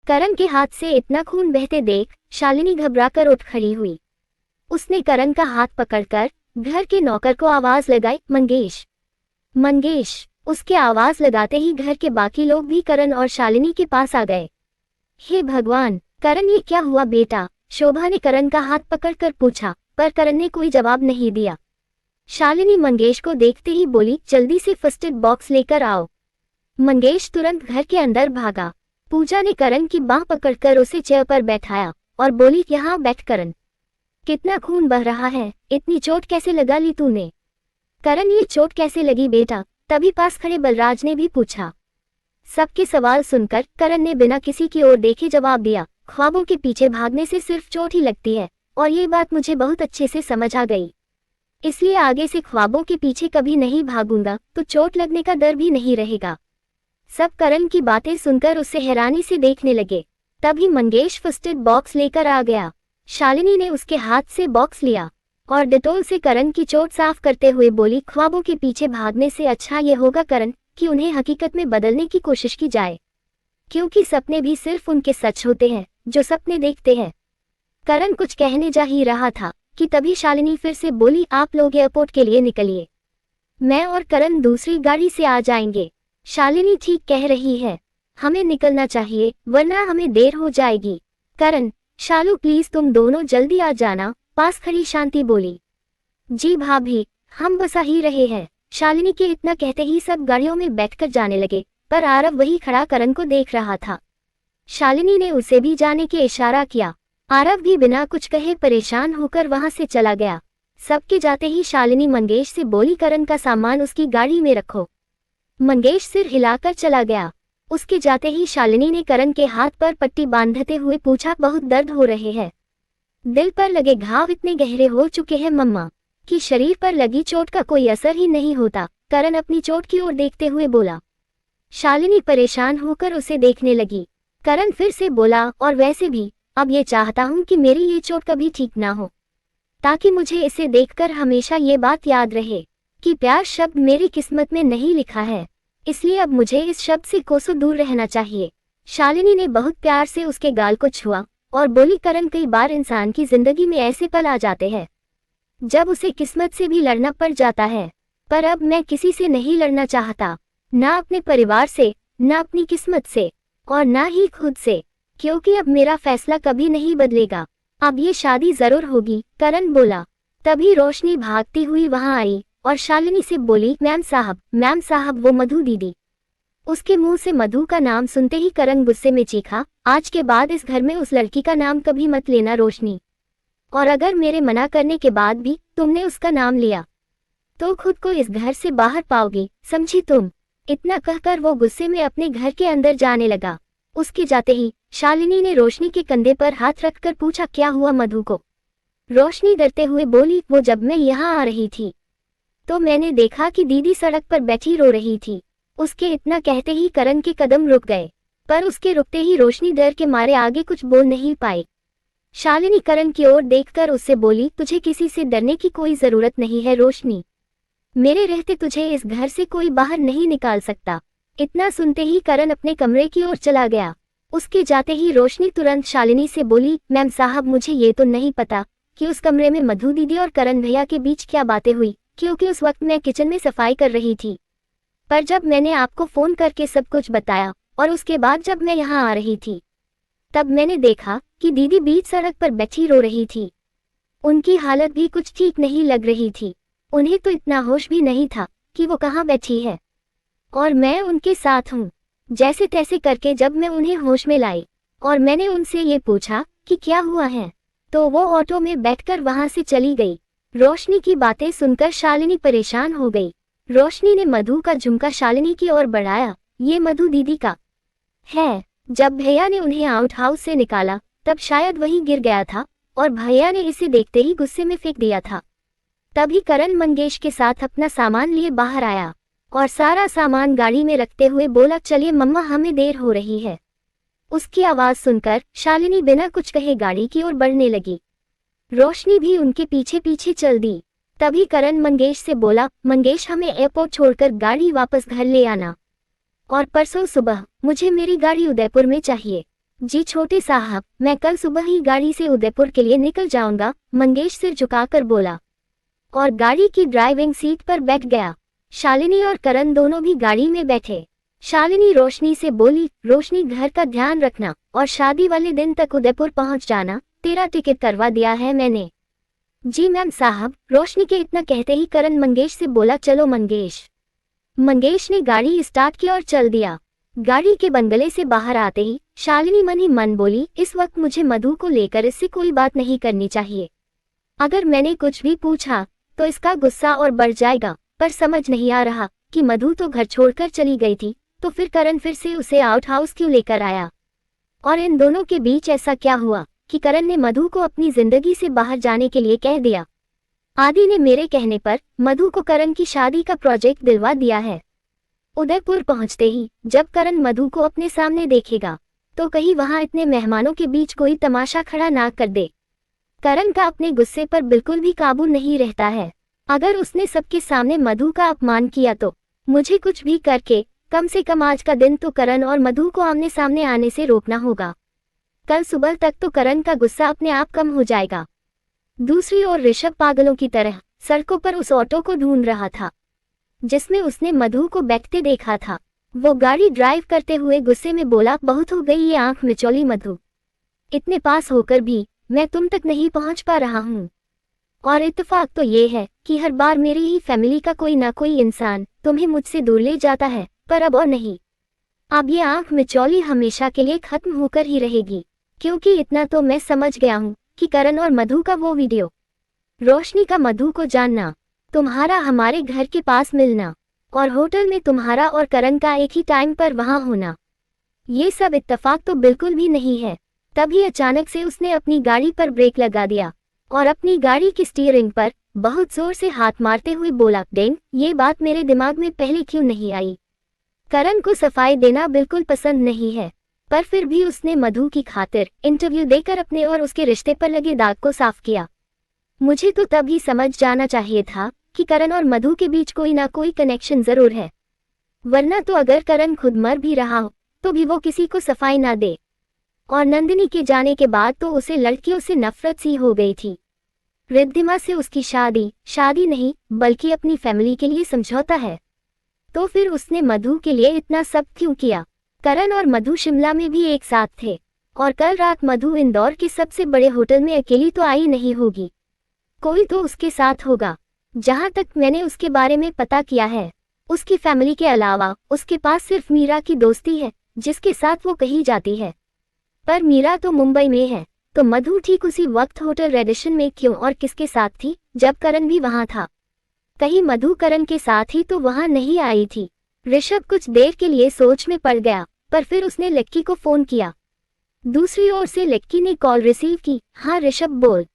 करण के हाथ से इतना खून बहते देख शालिनी घबराकर उठ खड़ी हुई। उसने करण का हाथ पकड़कर घर के नौकर को आवाज लगाई, मंगेश, मंगेश। उसके आवाज लगाते ही घर के बाकी लोग भी करण और शालिनी के पास आ गए। हे भगवान, करण ये क्या हुआ बेटा? शोभा ने करण का हाथ पकड़कर पूछा, पर करण ने कोई जवाब नहीं दिया। शालिनी मंगेश को देखते ही बोली, जल्दी से फर्स्ट एड बॉक्स लेकर आओ। मंगेश तुरंत घर के अंदर भागा। पूजा ने करण की बांह पकड़कर उसे चेयर पर बैठाया और बोली, यहाँ बैठ करण, कितना खून बह रहा है, इतनी चोट कैसे लगा ली तूने? करण, ये चोट कैसे लगी बेटा? तभी पास खड़े बलराज ने भी पूछा। सबके सवाल सुनकर करण ने बिना किसी की ओर देखे जवाब दिया, ख्वाबों के पीछे भागने से सिर्फ चोट ही लगती है, और ये बात मुझे बहुत अच्छे से समझ आ गई। इसलिए आगे से ख्वाबों के पीछे कभी नहीं भागूंगा, तो चोट लगने का डर भी नहीं रहेगा। सब करण की बातें सुनकर उसे हैरानी से देखने लगे। तभी मंगेश फर्स्ट एड बॉक्स लेकर आ गया। शालिनी ने उसके हाथ से बॉक्स लिया और डिटोल से करण की चोट साफ करते हुए बोली, ख्वाबों के पीछे भागने से अच्छा ये होगा करण कि उन्हें हकीकत में बदलने की कोशिश की जाए, क्योंकि सपने भी सिर्फ उनके सच होते हैं जो सपने देखते हैं। करण कुछ कहने जा ही रहा था कि तभी शालिनी फिर से बोली, आप लोग एयरपोर्ट के लिए निकलिए, मैं और करण दूसरी गाड़ी से आ जाएंगे। शालिनी ठीक कह रही है, हमें निकलना चाहिए वरना हमें देर हो जाएगी। करण, शालू प्लीज तुम दोनों जल्दी आ जाना, पास खड़ी शांति बोली। जी भाभी, हम बस आ ही रहे हैं। शालिनी के इतना कहते ही सब गाड़ियों में बैठकर जाने लगे, पर आरव वही खड़ा करण को देख रहा था। शालिनी ने उसे भी जाने के इशारा किया। आरव भी बिना कुछ कहे परेशान होकर वहां से चला गया। सबके जाते ही शालिनी मंगेश से बोली, करण का सामान उसकी गाड़ी में रखो। मंगेश सिर हिलाकर चला गया। उसके जाते ही शालिनी ने करण के हाथ पर पट्टी बांधते हुए पूछा, बहुत दर्द हो रहे हैं? दिल पर लगे घाव इतने गहरे हो चुके हैं मम्मा कि शरीर पर लगी चोट का कोई असर ही नहीं होता। करण अपनी चोट की ओर देखते हुए बोला। शालिनी परेशान होकर उसे देखने लगी। करण फिर से बोला, और वैसे भी अब ये चाहता हूं कि मेरी ये चोट कभी ठीक ना हो, ताकि मुझे इसे देखकर हमेशा ये बात याद रहे कि प्यार शब्द मेरी किस्मत में नहीं लिखा है, इसलिए अब मुझे इस शब्द से कोसों दूर रहना चाहिए। शालिनी ने बहुत प्यार से उसके गाल को छुआ और बोली, करण कई बार इंसान की जिंदगी में ऐसे पल आ जाते हैं जब उसे किस्मत से भी लड़ना पड़ जाता है, पर अब मैं किसी से नहीं लड़ना चाहता, ना अपने परिवार से, ना अपनी किस्मत से, और ना ही खुद से, क्योंकि अब मेरा फैसला कभी नहीं बदलेगा। अब ये शादी जरूर होगी, करण बोला। तभी रोशनी भागती हुई वहां आई और शालिनी से बोली, मैम साहब वो मधु दीदी। उसके मुंह से मधु का नाम सुनते ही करण गुस्से में चीखा, आज के बाद इस घर में उस लड़की का नाम कभी मत लेना रोशनी, और अगर मेरे मना करने के बाद भी तुमने उसका नाम लिया तो खुद को इस घर से बाहर पाओगी, समझी तुम? इतना कहकर वो गुस्से में अपने घर के अंदर जाने लगा। उसके जाते ही शालिनी ने रोशनी के कंधे पर हाथ रखकर पूछा, क्या हुआ मधु को? रोशनी डरते हुए बोली, वो जब मैं यहाँ आ रही थी तो मैंने देखा कि दीदी सड़क पर बैठी रो रही थी। उसके इतना कहते ही करण के कदम रुक गए, पर उसके रुकते ही रोशनी डर के मारे आगे कुछ बोल नहीं पाई। शालिनी करण की ओर देखकर उससे बोली, तुझे किसी से डरने की कोई जरूरत नहीं है रोशनी, मेरे रहते तुझे इस घर से कोई बाहर नहीं निकाल सकता। इतना सुनते ही करण अपने कमरे की ओर चला गया। उसके जाते ही रोशनी तुरंत शालिनी से बोली, मैम साहब मुझे ये तो नहीं पता कि उस कमरे में मधु दीदी और करण भैया के बीच क्या बातें हुई, क्योंकि उस वक्त मैं किचन में सफाई कर रही थी। पर जब मैंने आपको फोन करके सब कुछ बताया और उसके बाद जब मैं यहाँ आ रही थी तब मैंने देखा कि दीदी बीच सड़क पर बैठी रो रही थी। उनकी हालत भी कुछ ठीक नहीं लग रही थी। उन्हें तो इतना होश भी नहीं था कि वो कहाँ बैठी है, और मैं उनके साथ हूँ। जैसे तैसे करके जब मैं उन्हें होश में लाई और मैंने उनसे ये पूछा कि क्या हुआ है, तो वो ऑटो में बैठकर वहां से चली गई। रोशनी की बातें सुनकर शालिनी परेशान हो गई। रोशनी ने मधु का झुमका शालिनी की ओर बढ़ाया, ये मधु दीदी का है। जब भैया ने उन्हें आउट हाउस से निकाला तब शायद वहीं गिर गया था और भैया ने इसे देखते ही गुस्से में फेंक दिया था। तभी करण मंगेश के साथ अपना सामान लिए बाहर आया और सारा सामान गाड़ी में रखते हुए बोला, चलिए मम्मा हमें देर हो रही है। उसकी आवाज सुनकर शालिनी बिना कुछ कहे गाड़ी की ओर बढ़ने लगी। रोशनी भी उनके पीछे पीछे चल दी। तभी करण मंगेश से बोला, मंगेश हमें एयरपोर्ट छोड़कर गाड़ी वापस घर ले आना, और परसों सुबह मुझे मेरी गाड़ी उदयपुर में चाहिए। जी छोटे साहब, मैं कल सुबह ही गाड़ी से उदयपुर के लिए निकल जाऊंगा, मंगेश सिर झुकाकर बोला और गाड़ी की ड्राइविंग सीट पर बैठ गया। शालिनी और करण दोनों भी गाड़ी में बैठे। शालिनी रोशनी से बोली, रोशनी घर का ध्यान रखना और शादी वाले दिन तक उदयपुर पहुंच जाना, तेरा टिकट करवा दिया है मैंने। जी मैम साहब, रोशनी के इतना कहते ही करण मंगेश से बोला, चलो मंगेश। मंगेश ने गाड़ी स्टार्ट की और चल दिया। गाड़ी के बंगले से बाहर आते ही शालिनी मन ही मन बोली, इस वक्त मुझे मधु को लेकर इससे कोई बात नहीं करनी चाहिए। अगर मैंने कुछ भी पूछा तो इसका गुस्सा और बढ़ जाएगा, पर समझ नहीं आ रहा कि मधु तो घर छोड़कर चली गई थी, तो फिर करण फिर से उसे आउट हाउस क्यों लेकर आया? और इन दोनों के बीच ऐसा क्या हुआ कि करण ने मधु को अपनी जिंदगी से बाहर जाने के लिए कह दिया? आदि ने मेरे कहने पर मधु को करण की शादी का प्रोजेक्ट दिलवा दिया है। उदयपुर पहुंचते ही जब करण मधु को अपने सामने देखेगा तो कहीं वहां इतने मेहमानों के बीच कोई तमाशा खड़ा ना कर दे। करण का अपने गुस्से पर बिल्कुल भी काबू नहीं रहता है। अगर उसने सबके सामने मधु का अपमान किया तो मुझे कुछ भी करके कम से कम आज का दिन तो करण और मधु को आमने सामने आने से रोकना होगा। कल सुबह तक तो करण का गुस्सा अपने आप कम हो जाएगा। दूसरी ओर ऋषभ पागलों की तरह सड़कों पर उस ऑटो को ढूंढ रहा था जिसमें उसने मधु को बैठते देखा था। वो गाड़ी ड्राइव करते हुए गुस्से में बोला, बहुत हो गई ये आंख मिचौली मधु, इतने पास होकर भी मैं तुम तक नहीं पहुंच पा रहा हूं। और इत्तेफाक तो ये है कि हर बार मेरी ही फैमिली का कोई ना कोई इंसान तुम्हें मुझसे दूर ले जाता है, पर अब और नहीं। अब ये आंख मिचौली हमेशा के लिए खत्म होकर ही रहेगी, क्योंकि इतना तो मैं समझ गया हूं कि करण और मधु का वो वीडियो, रोशनी का मधु को जानना, तुम्हारा हमारे घर के पास मिलना और होटल में तुम्हारा और करण का एक ही टाइम पर वहां होना, ये सब इत्तेफाक तो बिल्कुल भी नहीं है। तभी अचानक से उसने अपनी गाड़ी पर ब्रेक लगा दिया और अपनी गाड़ी की स्टीयरिंग पर बहुत जोर से हाथ मारते हुए बोला, डेंग, ये बात मेरे दिमाग में पहले क्यों नहीं आई? करण को सफाई देना बिल्कुल पसंद नहीं है, पर फिर भी उसने मधु की खातिर इंटरव्यू देकर अपने और उसके रिश्ते पर लगे दाग को साफ किया। मुझे तो तभी समझ जाना चाहिए था कि करण और मधु के बीच कोई ना कोई कनेक्शन जरूर है, वरना तो अगर करण खुद मर भी रहा हो तो भी वो किसी को सफाई ना दे। और नंदिनी के जाने के बाद तो उसे लड़कियों से नफरत सी हो गई थी। रिद्धिमा से उसकी शादी नहीं बल्कि अपनी फैमिली के लिए समझौता है, तो फिर उसने मधु के लिए इतना सब क्यों किया? करण और मधु शिमला में भी एक साथ थे और कल रात मधु इंदौर के सबसे बड़े होटल में अकेली तो आई नहीं होगी, कोई तो उसके साथ होगा। जहां तक मैंने उसके बारे में पता किया है, उसकी फैमिली के अलावा उसके पास सिर्फ मीरा की दोस्ती है जिसके साथ वो कहीं जाती है। पर मीरा तो मुंबई में है, तो मधु ठीक उसी वक्त होटल रेडिशन में क्यों और किसके साथ थी जब करण भी वहां था? कहीं मधु करण के साथ ही तो वहां नहीं आई थी। ऋषभ कुछ देर के लिए सोच में पड़ गया, पर फिर उसने लक्की को फोन किया। दूसरी ओर से लक्की ने कॉल रिसीव की। हाँ ऋषभ बोल।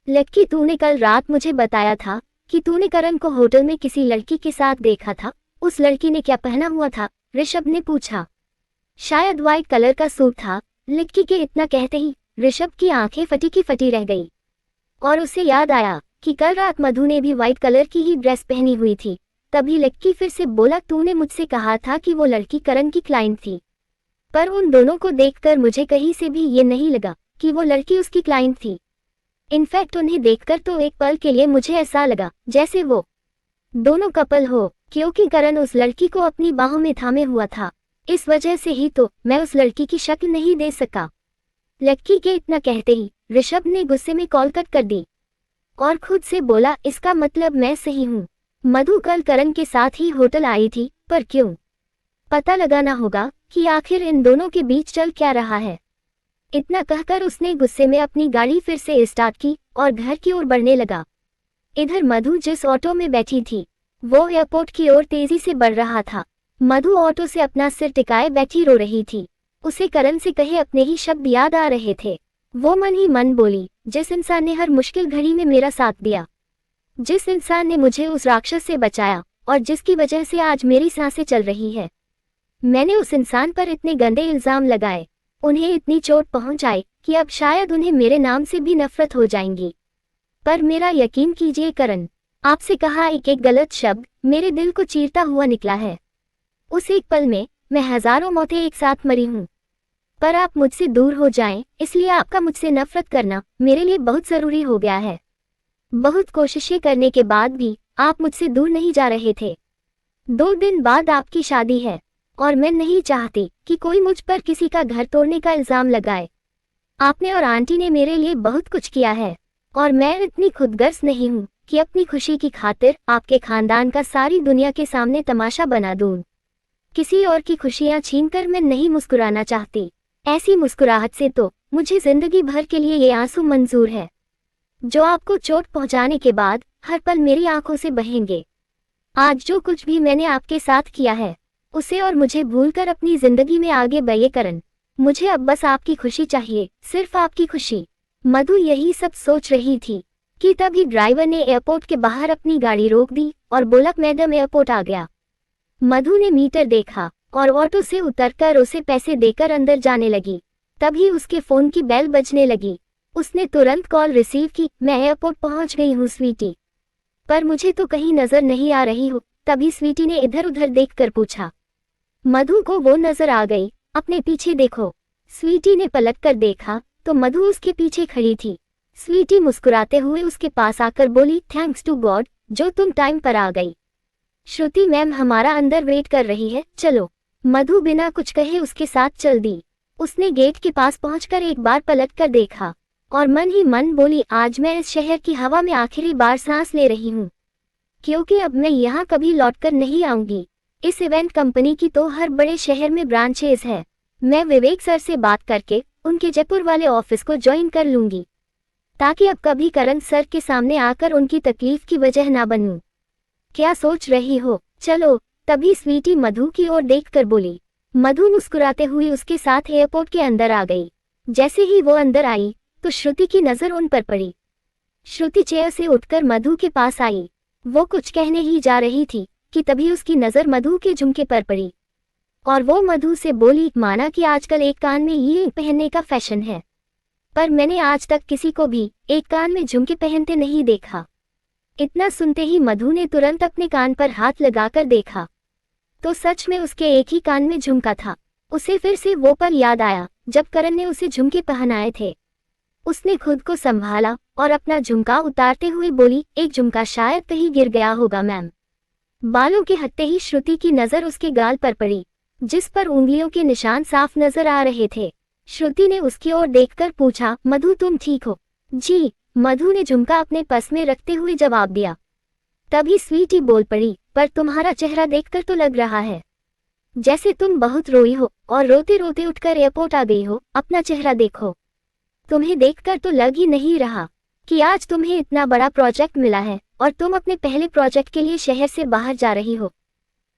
लक्की, तूने कल रात मुझे बताया था कि तूने करण को होटल में किसी लड़की के साथ देखा था, उस लड़की ने क्या पहना हुआ था? ऋषभ ने पूछा। शायद व्हाइट कलर का सूट था। लक्की के इतना कहते ही ऋषभ की आंखें फटी की फटी रह गई और उसे याद आया कि कल रात मधु ने भी व्हाइट कलर की ही ड्रेस पहनी हुई थी। तभी लक्की फिर से बोला, तूने मुझसे कहा था कि वो लड़की करण की क्लाइंट थी, पर उन दोनों को देखकर मुझे कहीं से भी ये नहीं लगा कि वो लड़की उसकी क्लाइंट थी। इनफैक्ट उन्हें देखकर तो एक पल के लिए मुझे ऐसा लगा जैसे वो दोनों कपल हो, क्योंकि करण उस लड़की को अपनी बाहों में थामे हुआ था। इस वजह से ही तो मैं उस लड़की की शक्ल नहीं दे सका। लक्की के इतना कहते ही ऋषभ ने गुस्से में कॉल कट कर दी और खुद से बोला, इसका मतलब मैं सही हूँ। मधु कल करण के साथ ही होटल आई थी, पर क्यों? पता लगाना होगा कि आखिर इन दोनों के बीच चल क्या रहा है। इतना कहकर उसने गुस्से में अपनी गाड़ी फिर से स्टार्ट की और घर की ओर बढ़ने लगा। इधर मधु जिस ऑटो में बैठी थी वो एयरपोर्ट की ओर तेजी से बढ़ रहा था। मधु ऑटो से अपना सिर टिकाए बैठी रो रही थी। उसे करण से कहे अपने ही शब्द याद आ रहे थे। वो मन ही मन बोली, जिस इंसान ने हर मुश्किल घड़ी में मेरा साथ दिया, जिस इंसान ने मुझे उस राक्षस से बचाया और जिसकी वजह से आज मेरी सांसें चल रही है, मैंने उस इंसान पर इतने गंदे इल्जाम लगाए, उन्हें इतनी चोट पहुंचाई कि अब शायद उन्हें मेरे नाम से भी नफरत हो जाएंगी। पर मेरा यकीन कीजिए करण, आपसे कहा एक एक गलत शब्द मेरे दिल को चीरता हुआ निकला है। उस एक पल में मैं हजारों मौतें एक साथ मरी हूं। पर आप मुझसे दूर हो जाएं, इसलिए आपका मुझसे नफरत करना मेरे लिए बहुत ज़रूरी हो गया है। बहुत कोशिशें करने के बाद भी आप मुझसे दूर नहीं जा रहे थे। 2 दिन बाद आपकी शादी है और मैं नहीं चाहती कि कोई मुझ पर किसी का घर तोड़ने का इल्ज़ाम लगाए। आपने और आंटी ने मेरे लिए बहुत कुछ किया है और मैं इतनी खुदगर्ज नहीं हूँ कि अपनी खुशी की खातिर आपके खानदान का सारी दुनिया के सामने तमाशा बना दूँ। किसी और की खुशियाँ छीनकर मैं नहीं मुस्कुराना चाहती। ऐसी मुस्कुराहट से तो मुझे जिंदगी भर के लिए ये आंसू मंजूर है जो आपको चोट पहुंचाने के बाद हर पल मेरी आंखों से बहेंगे। आज जो कुछ भी मैंने आपके साथ किया है उसे और मुझे भूलकर अपनी जिंदगी में आगे बढ़िए करण। मुझे अब बस आपकी खुशी चाहिए, सिर्फ आपकी खुशी। मधु यही सब सोच रही थी कि तभी ड्राइवर ने एयरपोर्ट के बाहर अपनी गाड़ी रोक दी और बोला, मैडम एयरपोर्ट आ गया। मधु ने मीटर देखा और ऑटो से उतरकर उसे पैसे देकर अंदर जाने लगी। तभी उसके फोन की बेल बजने लगी। उसने तुरंत कॉल रिसीव की। मैं एयरपोर्ट पहुंच गई हूँ स्वीटी, पर मुझे तो कहीं नजर नहीं आ रही हो। तभी स्वीटी ने इधर उधर देखकर पूछा। मधु को वो नजर आ गई। अपने पीछे देखो। स्वीटी ने पलटकर देखा तो मधु उसके पीछे खड़ी थी। स्वीटी मुस्कुराते हुए उसके पास आकर बोली, थैंक्स टू गॉड जो तुम टाइम पर आ गई। श्रुति मैम हमारा अंदर वेट कर रही है, चलो। मधु बिना कुछ कहे उसके साथ चल दी। उसने गेट के पास पहुंचकर एक बार पलटकर देखा और मन ही मन बोली, आज मैं इस शहर की हवा में आखिरी बार सांस ले रही हूँ, क्योंकि अब मैं यहाँ कभी लौटकर नहीं आऊंगी। इस इवेंट कंपनी की तो हर बड़े शहर में ब्रांचेज है। मैं विवेक सर से बात करके उनके जयपुर वाले ऑफिस को ज्वाइन कर लूंगी, ताकि अब कभी करण सर के सामने आकर उनकी तकलीफ की वजह ना बनूं। क्या सोच रही हो, चलो। तभी स्वीटी मधु की ओर देखकर बोली। मधु मुस्कुराते हुए उसके साथ एयरपोर्ट के अंदर आ गई। जैसे ही वो अंदर आई तो श्रुति की नजर उन पर पड़ी। श्रुति चेयर से उठकर मधु के पास आई। वो कुछ कहने ही जा रही थी कि तभी उसकी नजर मधु के झुमके पर पड़ी और वो मधु से बोली, माना कि आजकल एक कान में ये पहनने का फैशन है, पर मैंने आज तक किसी को भी एक कान में झुमके पहनते नहीं देखा। इतना सुनते ही मधु ने तुरंत अपने कान पर हाथ लगाकर देखा तो सच में उसके एक ही कान में झुमका था। उसे फिर से वो पल याद आया जब करण ने उसे झुमके पहनाए थे। उसने खुद को संभाला और अपना झुमका उतारते हुए बोली, एक झुमका शायद कहीं गिर गया होगा मैम। बालों के हटते ही श्रुति की नजर उसके गाल पर पड़ी, जिस पर उंगलियों के निशान साफ नजर आ रहे थे। श्रुति ने उसकी ओर देखकर पूछा, मधु तुम ठीक हो? जी। मधु ने झुमका अपने पर्स में रखते हुए जवाब दिया। तभी स्वीटी बोल पड़ी, पर तुम्हारा चेहरा देखकर तो लग रहा है जैसे तुम बहुत रोई हो और रोते रोते उठकर एयरपोर्ट आ गई हो। अपना चेहरा देखो। तुम्हें देखकर तो लग ही नहीं रहा कि आज तुम्हें इतना बड़ा प्रोजेक्ट मिला है और तुम अपने पहले प्रोजेक्ट के लिए शहर से बाहर जा रही हो।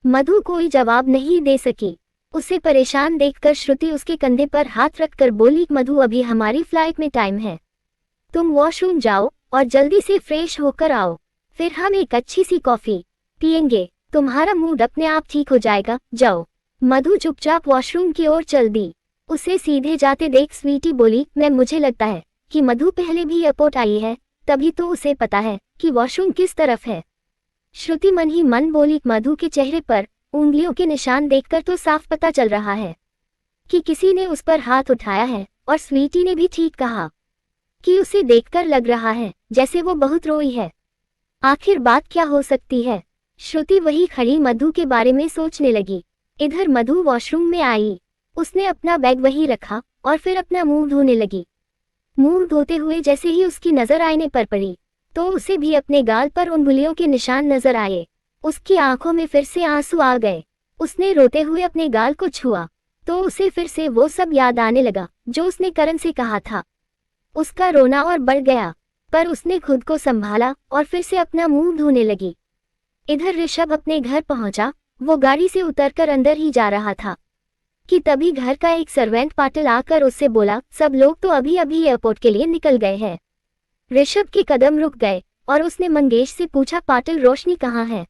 मधु कोई जवाब नहीं दे सकी। उसे परेशान देखकर श्रुति उसके कंधे पर हाथ रखकर बोली, मधु अभी हमारी फ्लाइट में टाइम है, तुम वॉशरूम जाओ और जल्दी से फ्रेश होकर आओ, फिर हम एक अच्छी सी कॉफी पियेंगे, तुम्हारा मूड अपने आप ठीक हो जाएगा, जाओ। मधु चुपचाप वॉशरूम की ओर चल दी। उसे सीधे जाते देख स्वीटी बोली, मुझे लगता है कि मधु पहले भी एयरपोर्ट आई है, तभी तो उसे पता है कि वॉशरूम किस तरफ है। श्रुति मन ही मन बोली, मधु के चेहरे पर उंगलियों के निशान देखकर तो साफ पता चल रहा है कि किसी ने उस पर हाथ उठाया है, और स्वीटी ने भी ठीक कहा कि उसे देखकर लग रहा है जैसे वो बहुत रोई है। आखिर बात क्या हो सकती है? श्रुति वही खड़ी मधु के बारे में सोचने लगी। इधर मधु वॉशरूम में आई। उसने अपना बैग वहीं रखा और फिर अपना मुंह धोने लगी। मुंह धोते हुए जैसे ही उसकी नजर आईने पर पड़ी तो उसे भी अपने गाल पर उंगलियों के निशान नजर आए। उसकी आंखों में फिर से आंसू आ गए। उसने रोते हुए अपने गाल को छुआ तो उसे फिर से वो सब याद आने लगा जो उसने करण से कहा था। उसका रोना और बढ़ गया, पर उसने खुद को संभाला और फिर से अपना मुंह धोने लगी। इधर ऋषभ अपने घर पहुंचा। वो गाड़ी से उतरकर अंदर ही जा रहा था कि तभी घर का एक सर्वेंट पाटिल आकर उससे बोला, सब लोग तो अभी अभी एयरपोर्ट के लिए निकल गए हैं। ऋषभ के कदम रुक गए और उसने मंगेश से पूछा, पाटिल रोशनी कहाँ है?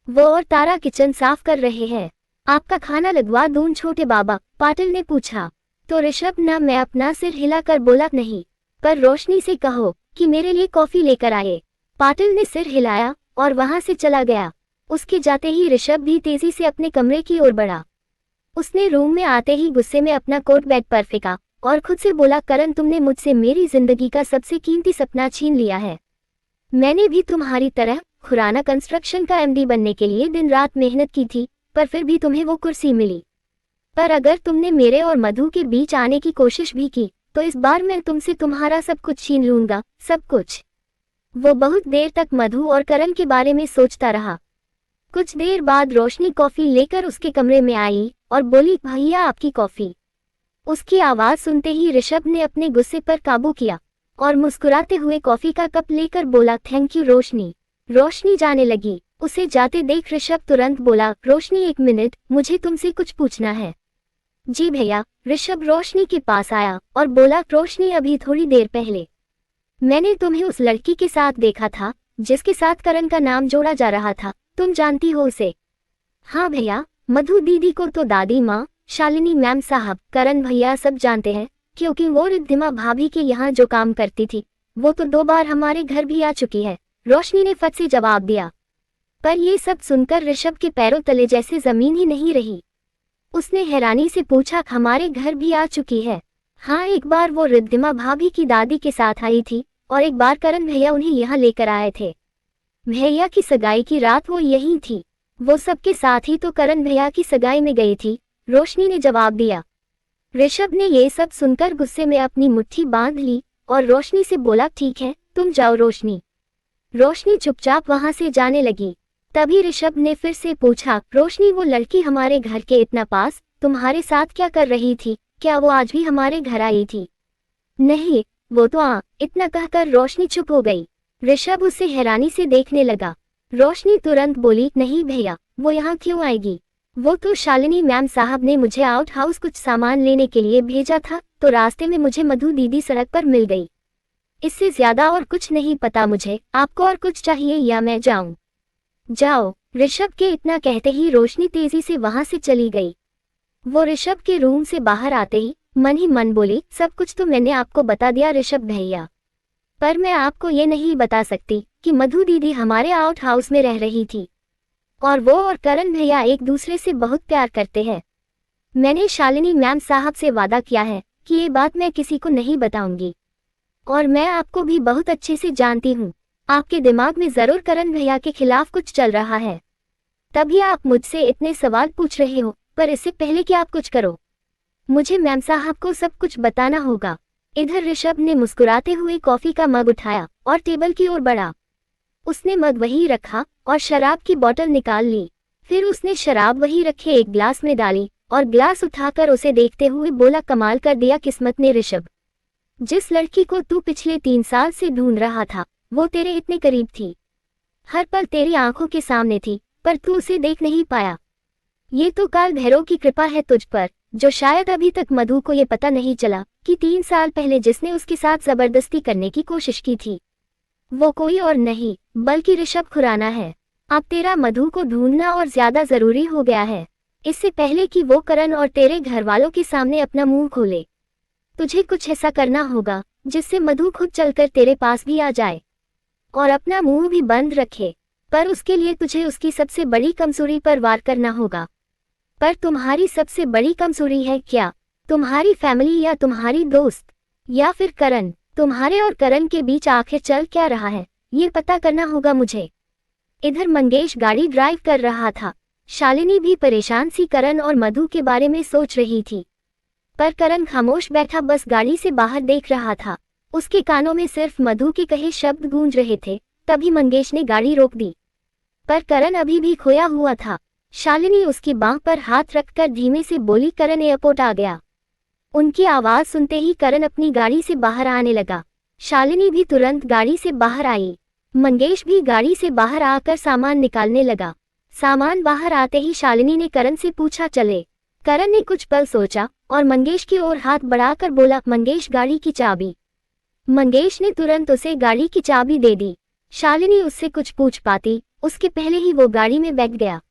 वो और तारा किचन साफ कर रहे हैं, आपका खाना लगवा दूं छोटे बाबा? पाटिल ने पूछा तो ऋषभ ना मैं अपना सिर हिलाकर बोला, नहीं, पर रोशनी से कहो कि मेरे लिए कॉफी लेकर आए। पाटिल ने सिर हिलाया और वहां से चला गया। उसके जाते ही ऋषभ भी तेजी से अपने कमरे की ओर बढ़ा। उसने रूम में आते ही गुस्से में अपना कोट बेड पर फेंका और खुद से बोला, करण तुमने मुझसे मेरी जिंदगी का सबसे कीमती सपना छीन लिया है। मैंने भी तुम्हारी तरह खुराना कंस्ट्रक्शन का एमडी बनने के लिए दिन रात मेहनत की थी, पर फिर भी तुम्हें वो कुर्सी मिली। पर अगर तुमने मेरे और मधु के बीच आने की कोशिश भी की तो इस बार मैं तुमसे तुम्हारा सब कुछ छीन लूंगा, सब कुछ। वो बहुत देर तक मधु और करण के बारे में सोचता रहा। कुछ देर बाद रोशनी कॉफी लेकर उसके कमरे में आई और बोली, भैया आपकी कॉफी। उसकी आवाज सुनते ही ऋषभ ने अपने गुस्से पर काबू किया और मुस्कुराते हुए कॉफी का कप लेकर बोला, थैंक यू रोशनी। रोशनी जाने लगी। उसे जाते देख ऋषभ तुरंत बोला, रोशनी एक मिनट, मुझे तुमसे कुछ पूछना है। जी भैया। ऋषभ रोशनी के पास आया और बोला, रोशनी अभी थोड़ी देर पहले मैंने तुम्हें उस लड़की के साथ देखा था जिसके साथ करण का नाम जोड़ा जा रहा था, तुम जानती हो उसे? हाँ भैया, मधु दीदी को तो दादी माँ, शालिनी मैम साहब, करण भैया सब जानते हैं, क्योंकि वो रिद्धिमा भाभी के यहाँ जो काम करती थी वो तो 2 बार हमारे घर भी आ चुकी है, रोशनी ने फट से जवाब दिया। पर ये सब सुनकर ऋषभ के पैरों तले जैसे जमीन ही नहीं रही। उसने हैरानी से पूछा, हमारे घर भी आ चुकी है? हाँ, एक बार वो रिद्धिमा भाभी की दादी के साथ आई थी और एक बार करण भैया उन्हें यहाँ लेकर आए थे। भैया की सगाई की रात वो यहीं थी। वो सबके साथ ही तो करण भैया की सगाई में गई थी, रोशनी ने जवाब दिया। ऋषभ ने ये सब सुनकर गुस्से में अपनी मुट्ठी बांध ली और रोशनी से बोला, ठीक है तुम जाओ रोशनी। रोशनी चुपचाप वहां से जाने लगी। तभी ऋषभ ने फिर से पूछा, रोशनी वो लड़की हमारे घर के इतना पास तुम्हारे साथ क्या कर रही थी? क्या वो आज भी हमारे घर आई थी? नहीं, वो तो इतना कहकर रोशनी चुप हो गई। ऋषभ उसे हैरानी से देखने लगा। रोशनी तुरंत बोली, नहीं भैया, वो यहाँ क्यों आएगी? वो तो शालिनी मैम साहब ने मुझे आउट हाउस कुछ सामान लेने के लिए भेजा था, तो रास्ते में मुझे मधु दीदी सड़क पर मिल गई। इससे ज्यादा और कुछ नहीं पता मुझे। आपको और कुछ चाहिए या मैं जाऊं? जाओ। ऋषभ के इतना कहते ही रोशनी तेजी से वहां से चली गई। वो ऋषभ के रूम से बाहर आते ही मन बोली, सब कुछ तो मैंने आपको बता दिया ऋषभ भैया, पर मैं आपको ये नहीं बता सकती कि मधु दीदी हमारे आउट हाउस में रह रही थी और वो और करण भैया एक दूसरे से बहुत प्यार करते हैं। मैंने शालिनी मैम साहब से वादा किया है कि ये बात मैं किसी को नहीं बताऊंगी। और मैं आपको भी बहुत अच्छे से जानती हूँ, आपके दिमाग में जरूर करण भैया के खिलाफ कुछ चल रहा है, तभी आप मुझसे इतने सवाल पूछ रहे हो। पर इससे पहले कि आप कुछ करो, मुझे मैम साहब को सब कुछ बताना होगा। इधर ऋषभ ने मुस्कुराते हुए कॉफी का मग उठाया और टेबल की ओर बढ़ा। उसने मग वहीं रखा और शराब की बोतल निकाल ली। फिर उसने शराब वहीं रखे एक ग्लास में डाली और ग्लास उठाकर उसे देखते हुए बोला, कमाल कर दिया किस्मत ने ऋषभ। जिस लड़की को तू पिछले 3 साल से ढूंढ रहा था वो तेरे इतने करीब थी, हर पल तेरी आंखों के सामने थी, पर तू उसे देख नहीं पाया। ये तो काल भैरव की कृपा है तुझ पर, जो शायद अभी तक मधु को ये पता नहीं चला कि 3 साल पहले जिसने उसके साथ जबरदस्ती करने की कोशिश की थी वो कोई और नहीं बल्कि ऋषभ खुराना है। अब तेरा मधु को ढूंढना और ज्यादा जरूरी हो गया है, इससे पहले कि वो करण और तेरे घर वालों के सामने अपना मुंह खोले। तुझे कुछ ऐसा करना होगा जिससे मधु खुद चलकर तेरे पास भी आ जाए और अपना मुंह भी बंद रखे, पर उसके लिए तुझे उसकी सबसे बड़ी कमजोरी पर वार करना होगा। पर तुम्हारी सबसे बड़ी कमजोरी है क्या? तुम्हारी फैमिली या तुम्हारी दोस्त या फिर करण? तुम्हारे और करण के बीच आखिर चल क्या रहा है ये पता करना होगा मुझे। इधर मंगेश गाड़ी ड्राइव कर रहा था। शालिनी भी परेशान सी करण और मधु के बारे में सोच रही थी, पर करण खामोश बैठा बस गाड़ी से बाहर देख रहा था। उसके कानों में सिर्फ मधु के कहे शब्द गूंज रहे थे। तभी मंगेश ने गाड़ी रोक दी, पर करण अभी भी खोया हुआ था। शालिनी उसकी बांह पर हाथ रखकर धीमे से बोली, करण एयरपोर्ट आ गया। उनकी आवाज सुनते ही करण अपनी गाड़ी से बाहर आने लगा। शालिनी भी तुरंत गाड़ी से बाहर आई। मंगेश भी गाड़ी से बाहर आकर सामान निकालने लगा। सामान बाहर आते ही शालिनी ने करण से पूछा, चले? करण ने कुछ पल सोचा और मंगेश की ओर हाथ बढ़ाकर बोला, मंगेश गाड़ी की चाबी। मंगेश ने तुरंत उसे गाड़ी की चाबी दे दी। शालिनी उससे कुछ पूछ पाती उसके पहले ही वो गाड़ी में बैठ गया।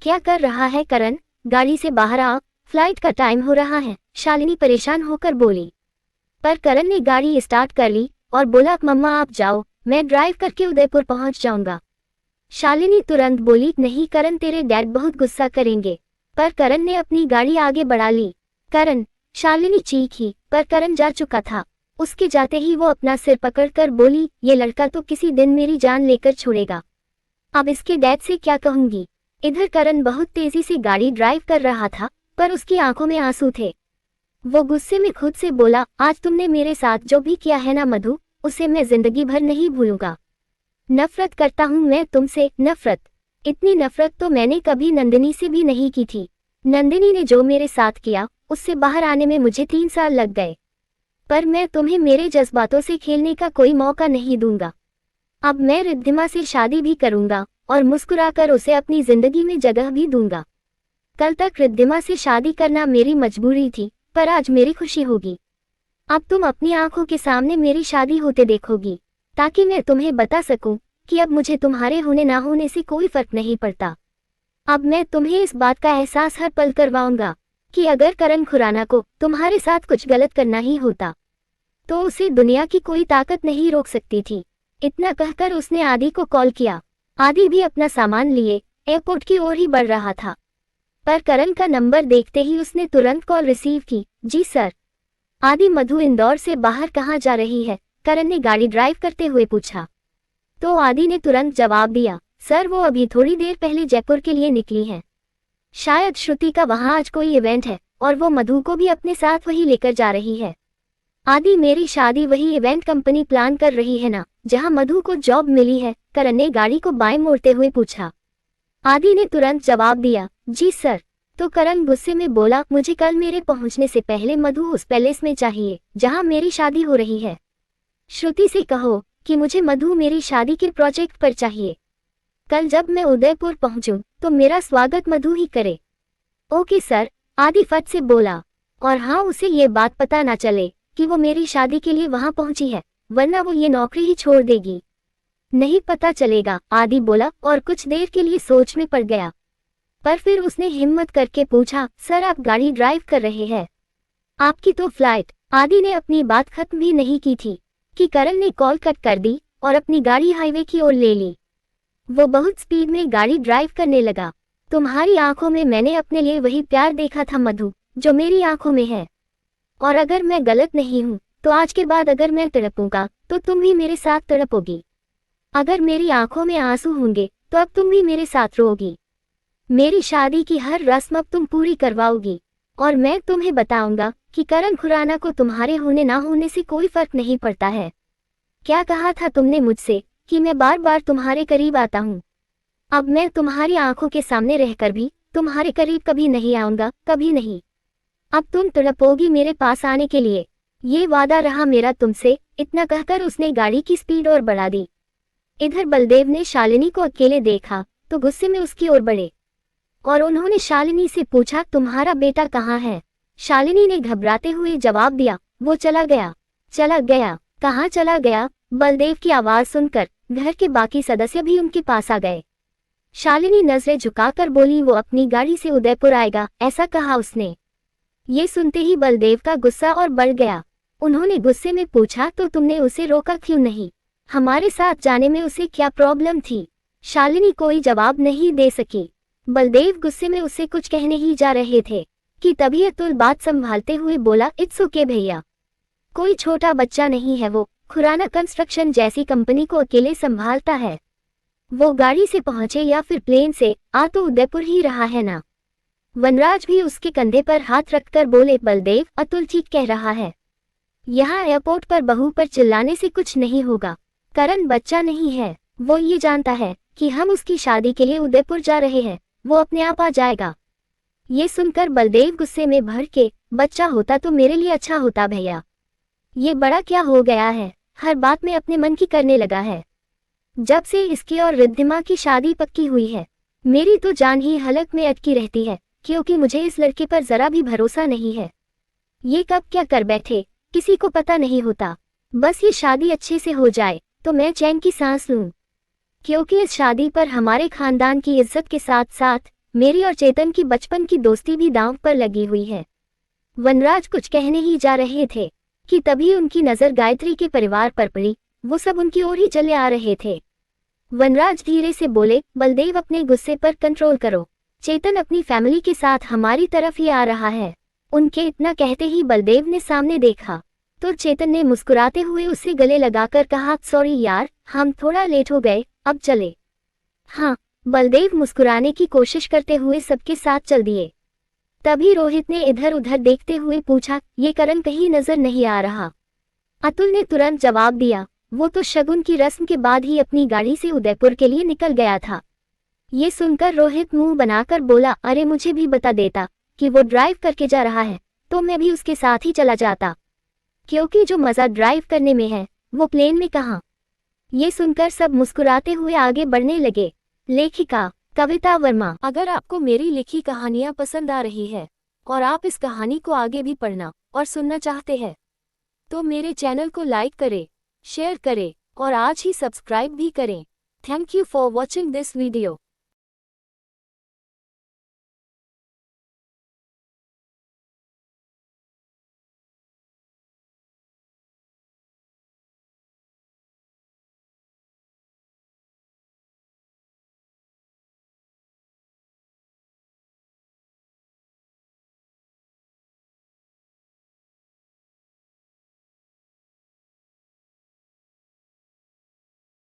क्या कर रहा है करण? गाड़ी से बाहर आ, फ्लाइट का टाइम हो रहा है, शालिनी परेशान होकर बोली। पर करण ने गाड़ी स्टार्ट कर ली और बोला, मम्मा आप जाओ, मैं ड्राइव करके उदयपुर पहुंच जाऊंगा। शालिनी तुरंत बोली, नहीं करण, तेरे डैड बहुत गुस्सा करेंगे। पर करण ने अपनी गाड़ी आगे बढ़ा ली। करण, शालिनी चीखी, पर करण जा चुका था। उसके जाते ही वो अपना सिर पकड़कर बोली, ये लड़का तो किसी दिन मेरी जान लेकर छोड़ेगा। अब इसके डैड से क्या कहूंगी। इधर करण बहुत तेजी से गाड़ी ड्राइव कर रहा था, पर उसकी आंखों में आंसू थे। वो गुस्से में खुद से बोला, आज तुमने मेरे साथ जो भी किया है ना मधु, उसे मैं जिंदगी भर नहीं भूलूंगा। नफरत करता हूं मैं तुमसे, नफरत। इतनी नफरत तो मैंने कभी नंदिनी से भी नहीं की थी। नंदिनी ने जो मेरे साथ किया, उससे बाहर आने में मुझे 3 साल लग गए। पर मैं तुम्हें मेरे जज्बातों से खेलने का कोई मौका नहीं दूंगा। अब मैं रिद्धिमा से शादी भी करूंगा और मुस्कुराकर उसे अपनी जिंदगी में जगह भी दूंगा। कल तक रिद्धिमा से शादी करना मेरी मजबूरी थी, पर आज मेरी खुशी होगी। अब तुम अपनी आंखों के सामने मेरी शादी होते देखोगी, ताकि मैं तुम्हें बता सकूं कि अब मुझे तुम्हारे होने ना होने से कोई फर्क नहीं पड़ता। अब मैं तुम्हें इस बात का एहसास हर पल करवाऊंगा कि अगर करण खुराना को तुम्हारे साथ कुछ गलत करना ही होता, तो उसे दुनिया की कोई ताकत नहीं रोक सकती थी। इतना कहकर उसने आदि को कॉल किया। आदि भी अपना सामान लिए एयरपोर्ट की ओर ही बढ़ रहा था, पर करण का नंबर देखते ही उसने तुरंत कॉल रिसीव की। जी सर। आदि, मधु इंदौर से बाहर कहाँ जा रही है? करण ने गाड़ी ड्राइव करते हुए पूछा। तो आदि ने तुरंत जवाब दिया, सर वो अभी थोड़ी देर पहले जयपुर के लिए निकली हैं। शायद श्रुति का वहाँ आज कोई इवेंट है और वो मधु को भी अपने साथ वही लेकर जा रही है। आदि, मेरी शादी वही इवेंट कंपनी प्लान कर रही है ना, जहाँ मधु को जॉब मिली है? करण ने गाड़ी को बाएं मोड़ते हुए पूछा। आदि ने तुरंत जवाब दिया, जी सर। तो करण गुस्से में बोला, मुझे कल मेरे पहुंचने से पहले मधु उस पैलेस में चाहिए जहां मेरी शादी हो रही है। श्रुति से कहो कि मुझे मधु मेरी शादी के प्रोजेक्ट पर चाहिए। कल जब मैं उदयपुर पहुंचूं तो मेरा स्वागत मधु ही करे। ओके सर, आदि फट से बोला। और हाँ, उसे ये बात पता ना चले कि वो मेरी शादी के लिए वहां पहुंची है, वरना वो ये नौकरी ही छोड़ देगी। नहीं पता चलेगा, आदि बोला और कुछ देर के लिए सोच में पड़ गया। पर फिर उसने हिम्मत करके पूछा, सर आप गाड़ी ड्राइव कर रहे हैं? आपकी तो फ्लाइट। आदि ने अपनी बात खत्म भी नहीं की थी कि करण ने कॉल कट कर दी और अपनी गाड़ी हाईवे की ओर ले ली। वो बहुत स्पीड में गाड़ी ड्राइव करने लगा। तुम्हारी आंखों में मैंने अपने लिए वही प्यार देखा था मधु, जो मेरी आंखों में है। और अगर मैं गलत नहीं हूं तो आज के बाद अगर मैं तड़पूंगा तो तुम भी मेरे साथ तड़पोगी। अगर मेरी आंखों में आंसू होंगे तो अब तुम भी मेरे साथ रोगी। मेरी शादी की हर रस्म अब तुम पूरी करवाओगी और मैं तुम्हें बताऊंगा कि करण खुराना को तुम्हारे होने ना होने से कोई फर्क नहीं पड़ता है। क्या कहा था तुमने मुझसे कि मैं बार बार तुम्हारे करीब आता हूँ? अब मैं तुम्हारी आंखों के सामने रहकर भी तुम्हारे करीब कभी नहीं आऊंगा, कभी नहीं। अब तुम तड़पोगी मेरे पास आने के लिए, ये वादा रहा मेरा तुमसे। इतना कहकर उसने गाड़ी की स्पीड और बढ़ा दी। इधर बलदेव ने शालिनी को अकेले देखा तो गुस्से में उसकी ओर बढ़े और उन्होंने शालिनी से पूछा, तुम्हारा बेटा कहाँ है? शालिनी ने घबराते हुए जवाब दिया, वो चला गया। चला गया? कहाँ चला गया? बलदेव की आवाज सुनकर घर के बाकी सदस्य भी उनके पास आ गए। शालिनी नजरें झुकाकर बोली, वो अपनी गाड़ी से उदयपुर आएगा, ऐसा कहा उसने। ये सुनते ही बलदेव का गुस्सा और बढ़ गया। उन्होंने गुस्से में पूछा, तो तुमने उसे रोका क्यों नहीं? हमारे साथ जाने में उसे क्या प्रॉब्लम थी? शालिनी कोई जवाब नहीं दे सकी। बलदेव गुस्से में उसे कुछ कहने ही जा रहे थे कि तभी अतुल बात संभालते हुए बोला, इट्स ओके भैया, कोई छोटा बच्चा नहीं है, वो खुराना कंस्ट्रक्शन जैसी कंपनी को अकेले संभालता है। वो गाड़ी से पहुंचे या फिर प्लेन से आ तो उदयपुर ही रहा है ना। वनराज भी उसके कंधे पर हाथ रखकर बोले, बलदेव अतुल ठीक कह रहा है, यहाँ एयरपोर्ट पर बहू पर चिल्लाने से कुछ नहीं होगा। करण बच्चा नहीं है, वो ये जानता है कि हम उसकी शादी के लिए उदयपुर जा रहे हैं, वो अपने आप आ जाएगा। ये सुनकर बलदेव गुस्से में भर के, बच्चा होता तो मेरे लिए अच्छा होता भैया, ये बड़ा क्या हो गया है, हर बात में अपने मन की करने लगा है। जब से इसकी और रिद्धिमा की शादी पक्की हुई है, मेरी तो जान ही हलक में अटकी रहती है, क्योंकि मुझे इस लड़के पर जरा भी भरोसा नहीं है। ये कब क्या कर बैठे किसी को पता नहीं होता। बस ये शादी अच्छे से हो जाए तो मैं चैन की सांस लूं, क्योंकि इस शादी पर हमारे खानदान की इज्जत के साथ साथ मेरी और चेतन की बचपन की दोस्ती भी दांव पर लगी हुई है। वनराज कुछ कहने ही जा रहे थे कि तभी उनकी नजर गायत्री के परिवार पर पड़ी। वो सब उनकी ओर ही चले आ रहे थे। वनराज धीरे से बोले, बलदेव अपने गुस्से पर कंट्रोल करो, चेतन अपनी फैमिली के साथ हमारी तरफ ही आ रहा है। उनके इतना कहते ही बलदेव ने सामने देखा तो चेतन ने मुस्कुराते हुए उसे गले लगाकर कहा, सॉरी यार, हम थोड़ा लेट हो गए, अब चले। हाँ, बलदेव मुस्कुराने की कोशिश करते हुए सबके साथ चल दिए। तभी रोहित ने इधर उधर देखते हुए पूछा, ये करण कहीं नजर नहीं आ रहा? अतुल ने तुरंत जवाब दिया, वो तो शगुन की रस्म के बाद ही अपनी गाड़ी से उदयपुर के लिए निकल गया था। ये सुनकर रोहित मुंह बनाकर बोला, अरे मुझे भी बता देता कि वो ड्राइव करके जा रहा है तो मैं भी उसके साथ ही चला जाता, क्योंकि जो मजा ड्राइव करने में है वो प्लेन में कहाँ। ये सुनकर सब मुस्कुराते हुए आगे बढ़ने लगे। लेखिका कविता वर्मा। अगर आपको मेरी लिखी कहानियां पसंद आ रही है और आप इस कहानी को आगे भी पढ़ना और सुनना चाहते हैं तो मेरे चैनल को लाइक करें, शेयर करें और आज ही सब्सक्राइब भी करें। Thank you for watching this video.